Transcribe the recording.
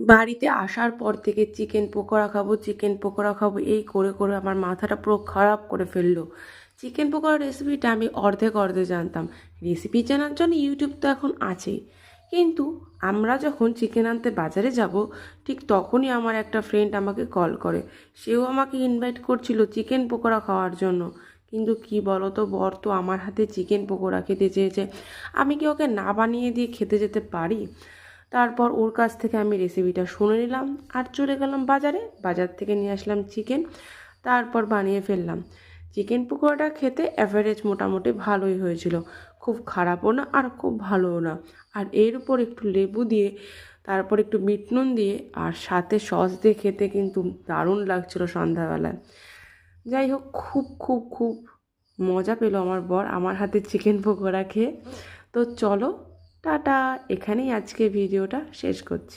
বাড়িতে আসার পর থেকে চিকেন পকোড়া খাবো এই করে করে আমার মাথাটা পুরো খারাপ করে ফেললো। চিকেন পকোড়ার রেসিপিটা আমি অর্ধেক জানতাম। রেসিপি জানার জন্য ইউটিউব তো এখন আছেই, কিন্তু আমরা যখন চিকেন আনতে বাজারে যাব ঠিক তখনই আমার একটা ফ্রেন্ড আমাকে কল করে। সেও আমাকে ইনভাইট করছিল চিকেন পকোড়া খাওয়ার জন্য। কিন্তু কি বলো তো, বর তো আমার হাতে চিকেন পকোড়া খেতে চেয়েছে, আমি কি ওকে না বানিয়ে দিয়ে খেতে যেতে পারি? তারপর ওর কাছ থেকে আমি রেসিপিটা শুনে নিলাম আর চলে গেলাম বাজারে। বাজার থেকে নিয়ে আসলাম চিকেন, তারপর বানিয়ে ফেললাম। চিকেন পকোড়াটা খেতে অ্যাভারেজ মোটামুটি ভালোই হয়েছিল, খুব খারাপও না আর খুব ভালোও না। আর এর উপর একটু লেবু দিয়ে, তারপর একটু বিট নুন দিয়ে আর সাথে সস দিয়ে খেতে কিন্তু দারুণ লাগছিল সন্ধ্যাবেলায়। যাই হোক, খুব খুব খুব মজা পেলো আমার বর আমার হাতে চিকেন পকোড়া খেয়ে। তো চলো, টাটা, এখানেই আজকে ভিডিওটা শেষ করছি।